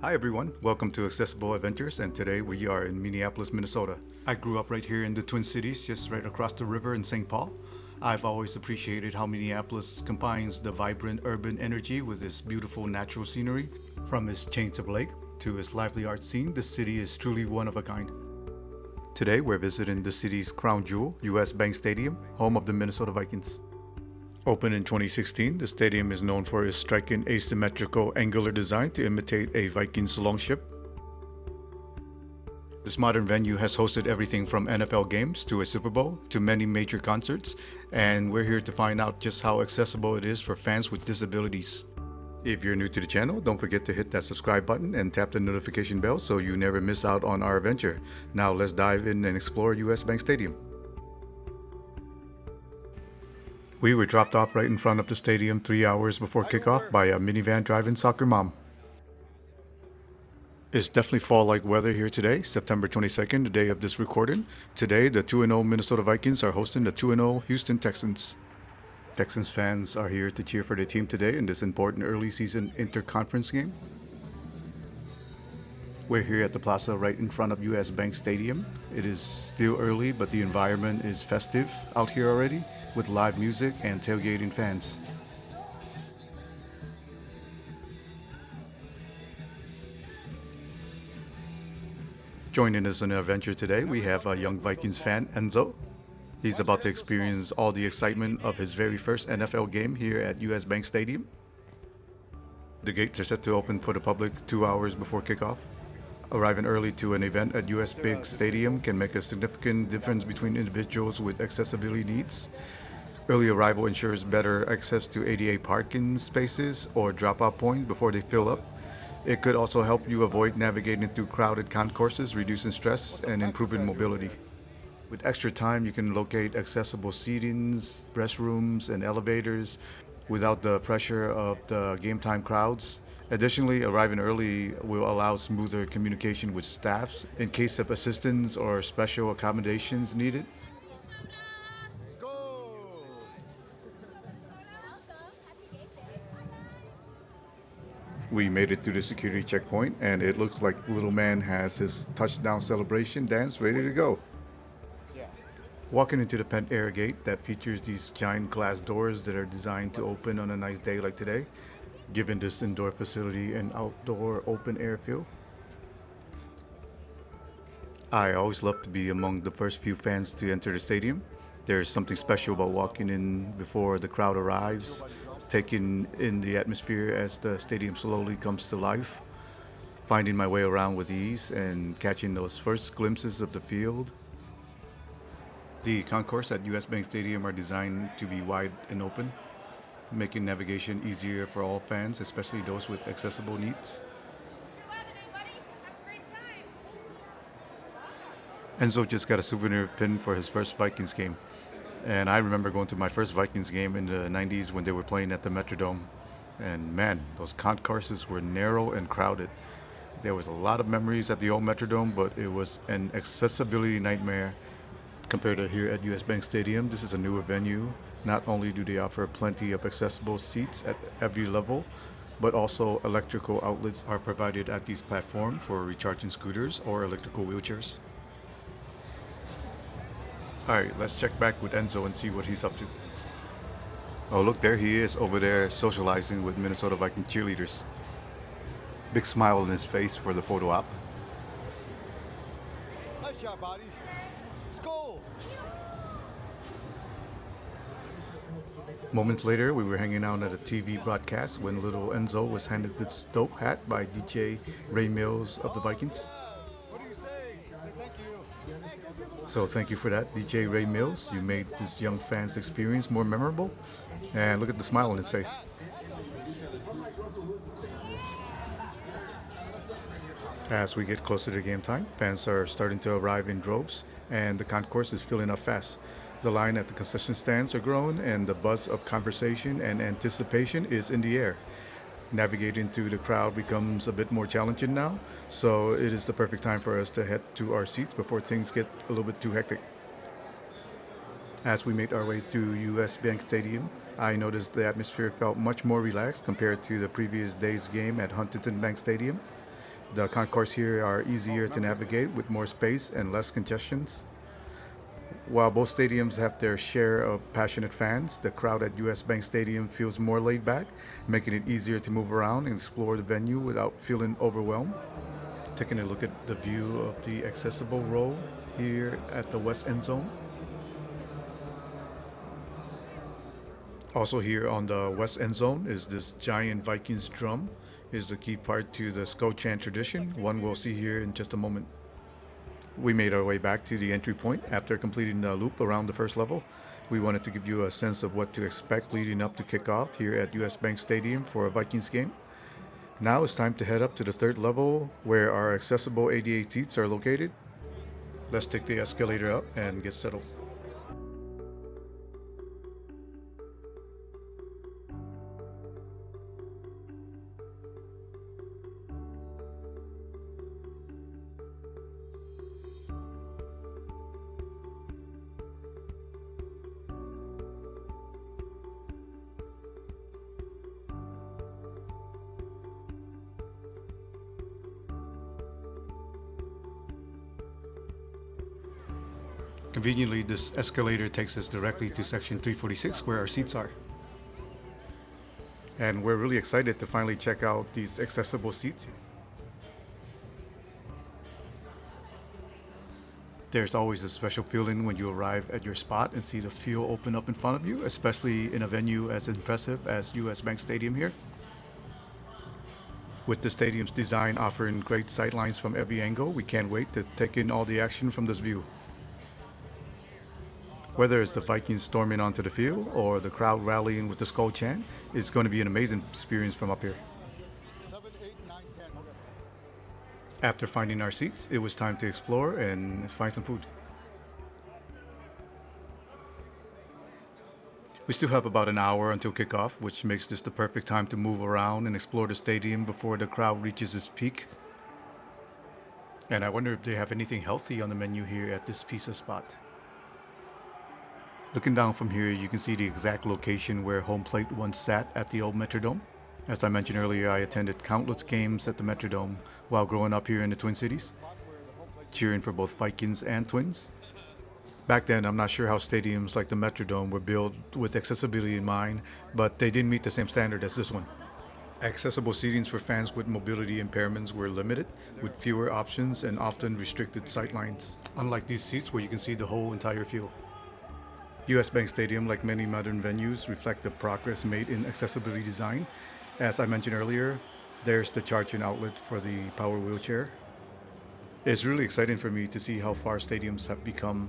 Hi everyone, welcome to Accessible Adventures, and today we are in Minneapolis, Minnesota. I grew up right here in the Twin Cities, just right across the river in St. Paul. I've always appreciated how Minneapolis combines the vibrant urban energy with its beautiful natural scenery. From its chains of lake to its lively art scene, the city is truly one of a kind. Today we're visiting the city's crown jewel, US Bank Stadium, home of the Minnesota Vikings. Opened in 2016, the stadium is known for its striking asymmetrical angular design to imitate a Vikings longship. This modern venue has hosted everything from NFL games to a Super Bowl to many major concerts, and we're here to find out just how accessible it is for fans with disabilities. If you're new to the channel, don't forget to hit that subscribe button and tap the notification bell so you never miss out on our adventure. Now let's dive in and explore US Bank Stadium. We were dropped off right in front of the stadium 3 hours before kickoff by a minivan driving soccer mom. It's definitely fall-like weather here today, September 22nd, the day of this recording. Today, the 2-0 Minnesota Vikings are hosting the 2-0 Houston Texans. Texans fans are here to cheer for their team today in this important early season interconference game. We're here at the plaza right in front of US Bank Stadium. It is still early, but the environment is festive out here already, with live music and tailgating fans. Joining us in the adventure today, we have a young Vikings fan, Enzo. He's about to experience all the excitement of his very first NFL game here at US Bank Stadium. The gates are set to open for the public 2 hours before kickoff. Arriving early to an event at US Bank Stadium can make a significant difference between individuals with accessibility needs. Early arrival ensures better access to ADA parking spaces or drop-off points before they fill up. It could also help you avoid navigating through crowded concourses, reducing stress and improving mobility. With extra time, you can locate accessible seatings, restrooms, and elevators without the pressure of the game time crowds. Additionally, arriving early will allow smoother communication with staffs in case of assistance or special accommodations needed. We made it through the security checkpoint, and it looks like the little man has his touchdown celebration dance ready to go. Walking into the pent air gate that features these giant glass doors that are designed to open on a nice day like today, giving this indoor facility an outdoor open air feel. I always love to be among the first few fans to enter the stadium. There's something special about walking in before the crowd arrives, taking in the atmosphere as the stadium slowly comes to life, finding my way around with ease and catching those first glimpses of the field. The concourse at US Bank Stadium are designed to be wide and open, making navigation easier for all fans, especially those with accessible needs. Enzo just got a souvenir pin for his first Vikings game. And I remember going to my first Vikings game in the 90s when they were playing at the Metrodome. And man, those concourses were narrow and crowded. There was a lot of memories at the old Metrodome, but it was an accessibility nightmare compared to here at US Bank Stadium. This is a newer venue. Not only do they offer plenty of accessible seats at every level, but also electrical outlets are provided at these platforms for recharging scooters or electrical wheelchairs. Alright, let's check back with Enzo and see what he's up to. Oh look, there he is over there socializing with Minnesota Viking cheerleaders. Big smile on his face for the photo op. Nice job, buddy. Let's go. Moments later, we were hanging out at a TV broadcast when little Enzo was handed this dope hat by DJ Ray Mills of the Vikings. What do you say? Say thank you. So thank you for that, DJ Ray Mills. You made this young fan's experience more memorable. And look at the smile on his face. As we get closer to game time, fans are starting to arrive in droves, and the concourse is filling up fast. The line at the concession stands are growing, and the buzz of conversation and anticipation is in the air. Navigating through the crowd becomes a bit more challenging now, so it is the perfect time for us to head to our seats before things get a little bit too hectic. As we made our way through US Bank Stadium, I noticed the atmosphere felt much more relaxed compared to the previous day's game at Huntington Bank Stadium. The concourse here are easier to navigate with more space and less congestions. While both stadiums have their share of passionate fans, the crowd at US Bank Stadium feels more laid back, making it easier to move around and explore the venue without feeling overwhelmed. Taking a look at the view of the accessible row here at the west end zone. Also here on the west end zone is this giant Vikings drum. Is the key part to the Skull Chant tradition, one we'll see here in just a moment. We made our way back to the entry point after completing the loop around the first level. We wanted to give you a sense of what to expect leading up to kickoff here at US Bank Stadium for a Vikings game. Now it's time to head up to the third level where our accessible ADA seats are located. Let's take the escalator up and get settled. Conveniently, this escalator takes us directly to section 346 where our seats are. And we're really excited to finally check out these accessible seats. There's always a special feeling when you arrive at your spot and see the field open up in front of you, especially in a venue as impressive as US Bank Stadium here. With the stadium's design offering great sightlines from every angle, we can't wait to take in all the action from this view. Whether it's the Vikings storming onto the field or the crowd rallying with the Skull Chant, it's going to be an amazing experience from up here. 7, 8, 9, 10. After finding our seats, it was time to explore and find some food. We still have about an hour until kickoff, which makes this the perfect time to move around and explore the stadium before the crowd reaches its peak. And I wonder if they have anything healthy on the menu here at this pizza spot. Looking down from here, you can see the exact location where home plate once sat at the old Metrodome. As I mentioned earlier, I attended countless games at the Metrodome while growing up here in the Twin Cities, cheering for both Vikings and Twins. Back then, I'm not sure how stadiums like the Metrodome were built with accessibility in mind, but they didn't meet the same standard as this one. Accessible seatings for fans with mobility impairments were limited, with fewer options and often restricted sightlines, unlike these seats where you can see the whole entire field. US Bank Stadium, like many modern venues, reflect the progress made in accessibility design. As I mentioned earlier, there's the charging outlet for the power wheelchair. It's really exciting for me to see how far stadiums have become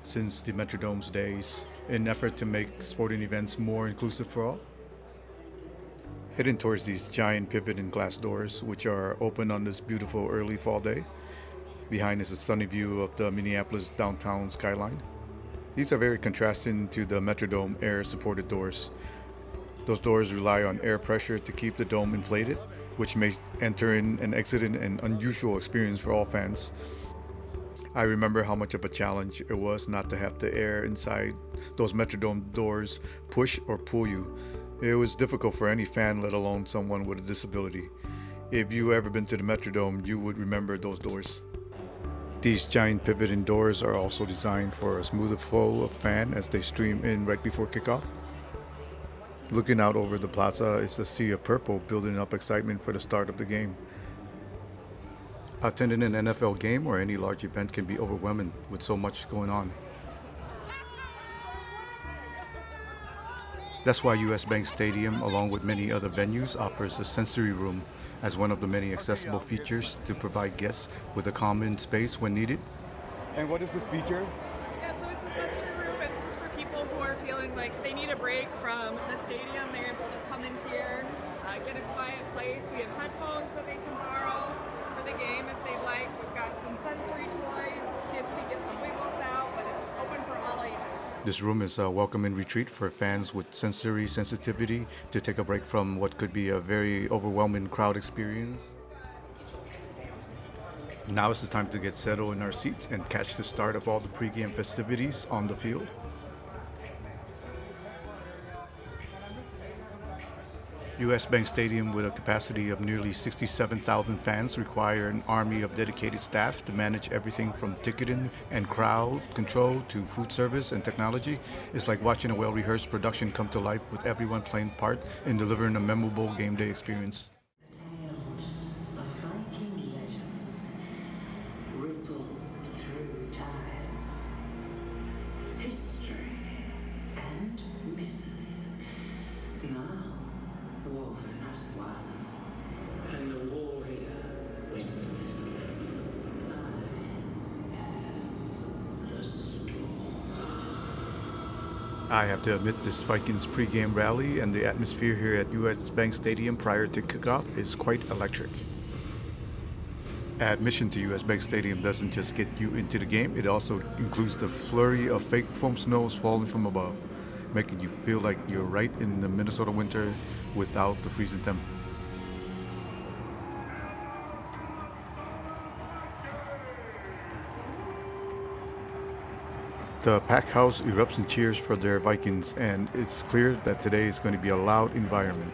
since the Metrodome's days in an effort to make sporting events more inclusive for all. Heading towards these giant pivot and glass doors, which are open on this beautiful early fall day. Behind is a stunning view of the Minneapolis downtown skyline. These are very contrasting to the Metrodome air-supported doors. Those doors rely on air pressure to keep the dome inflated, which makes entering and exiting an unusual experience for all fans. I remember how much of a challenge it was not to have the air inside those Metrodome doors push or pull you. It was difficult for any fan, let alone someone with a disability. If you ever been to the Metrodome, you would remember those doors. These giant pivoting doors are also designed for a smoother flow of fan as they stream in right before kickoff. Looking out over the plaza is a sea of purple, building up excitement for the start of the game. Attending an NFL game or any large event can be overwhelming with so much going on. That's why US Bank Stadium, along with many other venues, offers a sensory room as one of the many accessible features to provide guests with a common space when needed. And what is this feature? Yeah, so it's a sensory room. It's just for people who are feeling like they need a break from the stadium. They're able to come in here, get a quiet place. We have headphones that they can borrow for the game if they'd like. We've got some sensory toys. Kids can get some wiggles out, but it's open for all ages. This room is a welcoming retreat for fans with sensory sensitivity to take a break from what could be a very overwhelming crowd experience. Now is the time to get settled in our seats and catch the start of all the pregame festivities on the field. US Bank Stadium, with a capacity of nearly 67,000 fans, require an army of dedicated staff to manage everything from ticketing and crowd control to food service and technology. It's like watching a well-rehearsed production come to life with everyone playing part in delivering a memorable game day experience. Tales of Viking legend ripple through time, history and myth, now woven as one. And the warrior whispers, I am the storm. I have to admit, this Vikings pregame rally and the atmosphere here at US Bank Stadium prior to kickoff is quite electric. Admission to US Bank Stadium doesn't just get you into the game, it also includes the flurry of fake foam snows falling from above, making you feel like you're right in the Minnesota winter without the freezing temp. The packed house erupts in cheers for their Vikings, and it's clear that today is going to be a loud environment.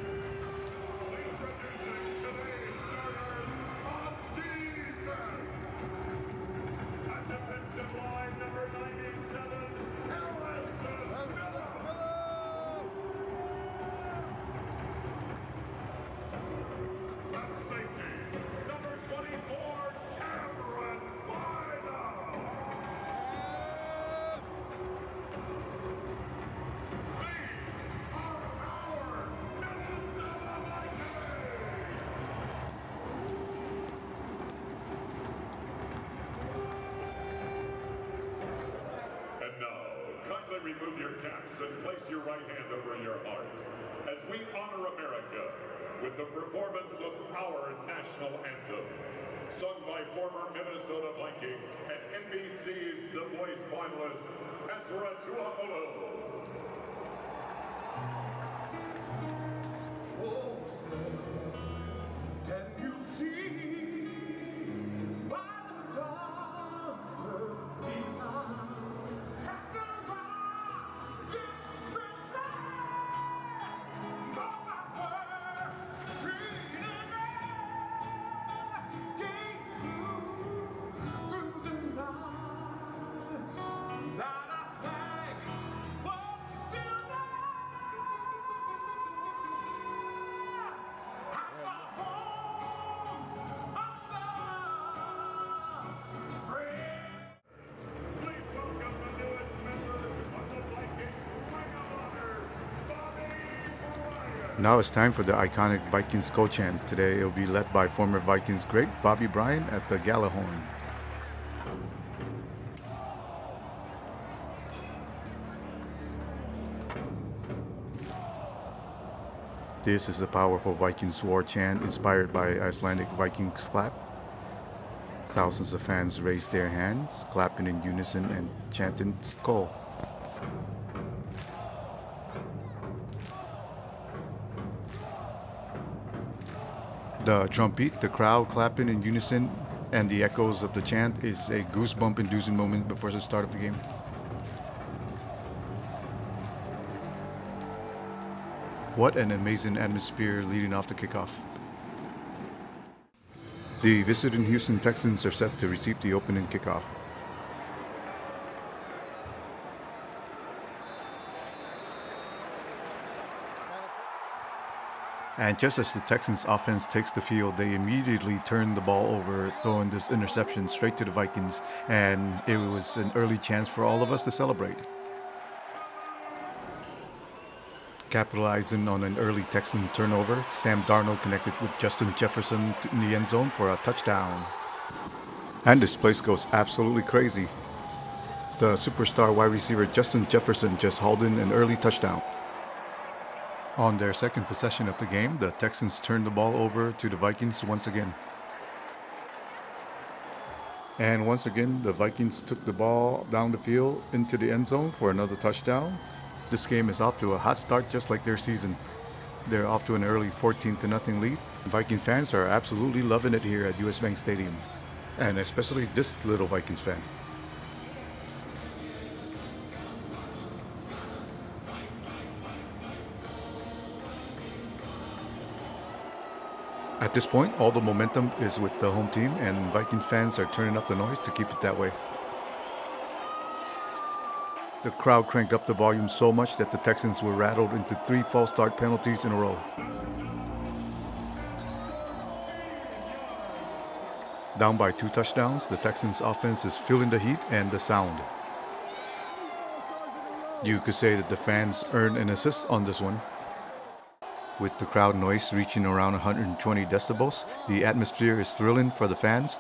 And now, kindly remove your caps and place your right hand over your heart as we honor America with the performance of our national anthem, sung by former Minnesota Viking and NBC's The Voice finalist, Ezra Tuaolo. Can you see by the darker behind? Please welcome the newest member of the Vikings Ring of Honor, Bobby Bryant. Now it's time for the iconic Vikings go chant. Today it will be led by former Vikings great Bobby Bryant at the gala horn. This is the powerful Vikings war chant inspired by Icelandic Vikings clap. Thousands of fans raised their hands, clapping in unison and chanting Skol. The drum beat, the crowd clapping in unison, and the echoes of the chant is a goosebump-inducing moment before the start of the game. What an amazing atmosphere leading off the kickoff. The visiting Houston Texans are set to receive the opening kickoff. And just as the Texans offense takes the field, they immediately turn the ball over, throwing this interception straight to the Vikings, and it was an early chance for all of us to celebrate. Capitalizing on an early Texan turnover, Sam Darnold connected with Justin Jefferson in the end zone for a touchdown. And this place goes absolutely crazy. The superstar wide receiver Justin Jefferson just hauled in an early touchdown. On their second possession of the game, the Texans turned the ball over to the Vikings once again. And once again, the Vikings took the ball down the field into the end zone for another touchdown. This game is off to a hot start just like their season. They're off to an early 14-0 lead. Viking fans are absolutely loving it here at US Bank Stadium. And especially this little Vikings fan. At this point, all the momentum is with the home team, and Vikings fans are turning up the noise to keep it that way. The crowd cranked up the volume so much that the Texans were rattled into 3 false start penalties in a row. Down by 2 touchdowns, the Texans offense is feeling the heat and the sound. You could say that the fans earned an assist on this one. With the crowd noise reaching around 120 decibels, the atmosphere is thrilling for the fans,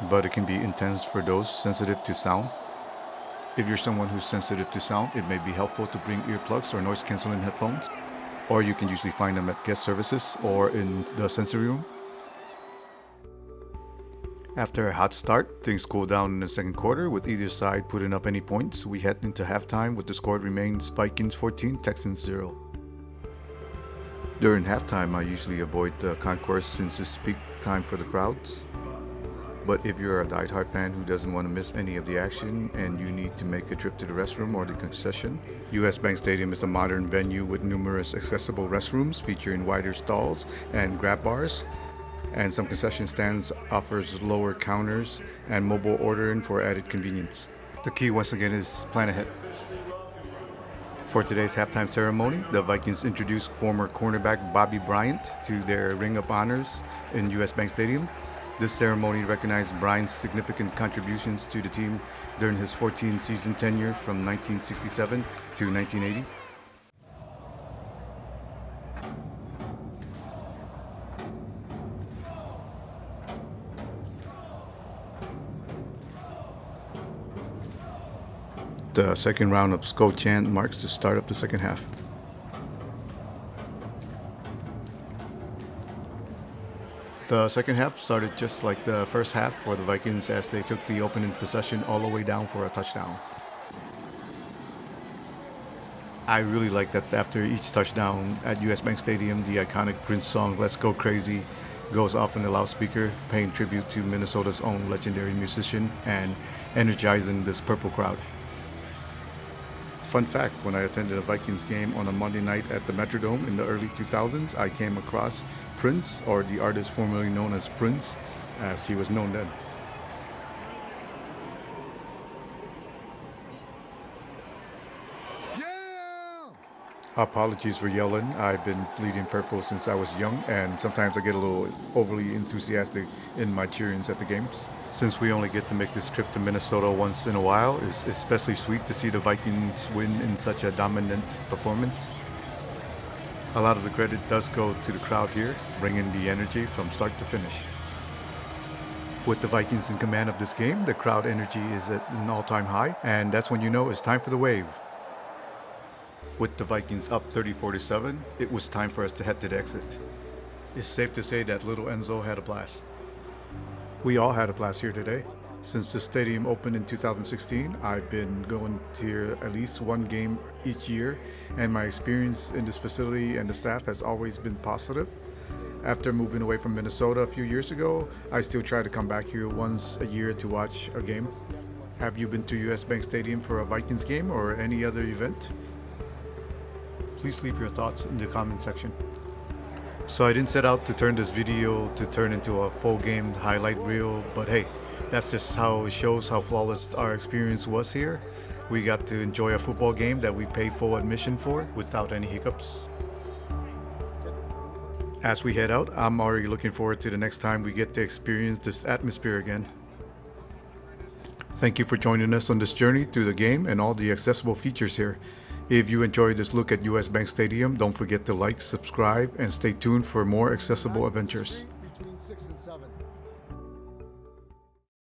but it can be intense for those sensitive to sound. If you're someone who's sensitive to sound, it may be helpful to bring earplugs or noise-canceling headphones, or you can usually find them at guest services or in the sensory room. After a hot start, things cooled down in the second quarter with either side putting up any points. We head into halftime with the score remains Vikings 14, Texans 0. During halftime, I usually avoid the concourse since it's peak time for the crowds. But if you're a diehard fan who doesn't want to miss any of the action and you need to make a trip to the restroom or the concession, US Bank Stadium is a modern venue with numerous accessible restrooms featuring wider stalls and grab bars. And some concession stands offers lower counters and mobile ordering for added convenience. The key once again is plan ahead. For today's halftime ceremony, the Vikings introduced former cornerback Bobby Bryant to their Ring of Honors in US Bank Stadium. This ceremony recognized Bryant's significant contributions to the team during his 14-season tenure from 1967 to 1980. The second round of Skull Chant marks the start of the second half. The second half started just like the first half for the Vikings as they took the opening possession all the way down for a touchdown. I really like that after each touchdown at US Bank Stadium, the iconic Prince song Let's Go Crazy goes off in the loudspeaker, paying tribute to Minnesota's own legendary musician and energizing this purple crowd. Fun fact, when I attended a Vikings game on a Monday night at the Metrodome in the early 2000s, I came across Prince, or the artist formerly known as Prince, as he was known then. Apologies for yelling. I've been bleeding purple since I was young, and sometimes I get a little overly enthusiastic in my cheerings at the games. Since we only get to make this trip to Minnesota once in a while, it's especially sweet to see the Vikings win in such a dominant performance. A lot of the credit does go to the crowd here, bringing the energy from start to finish. With the Vikings in command of this game, the crowd energy is at an all-time high, and that's when you know it's time for the wave. With the Vikings up 34-7, it was time for us to head to the exit. It's safe to say that little Enzo had a blast. We all had a blast here today. Since the stadium opened in 2016, I've been going here at least one game each year, and my experience in this facility and the staff has always been positive. After moving away from Minnesota a few years ago, I still try to come back here once a year to watch a game. Have you been to US Bank Stadium for a Vikings game or any other event? Please leave your thoughts in the comment section. So I didn't set out to turn this video to turn into a full game highlight reel, but hey, that's just how it shows how flawless our experience was here. We got to enjoy a football game that we paid full admission for without any hiccups. As we head out, I'm already looking forward to the next time we get to experience this atmosphere again. Thank you for joining us on this journey through the game and all the accessible features here. If you enjoyed this look at US Bank Stadium, don't forget to like, subscribe, and stay tuned for more accessible adventures.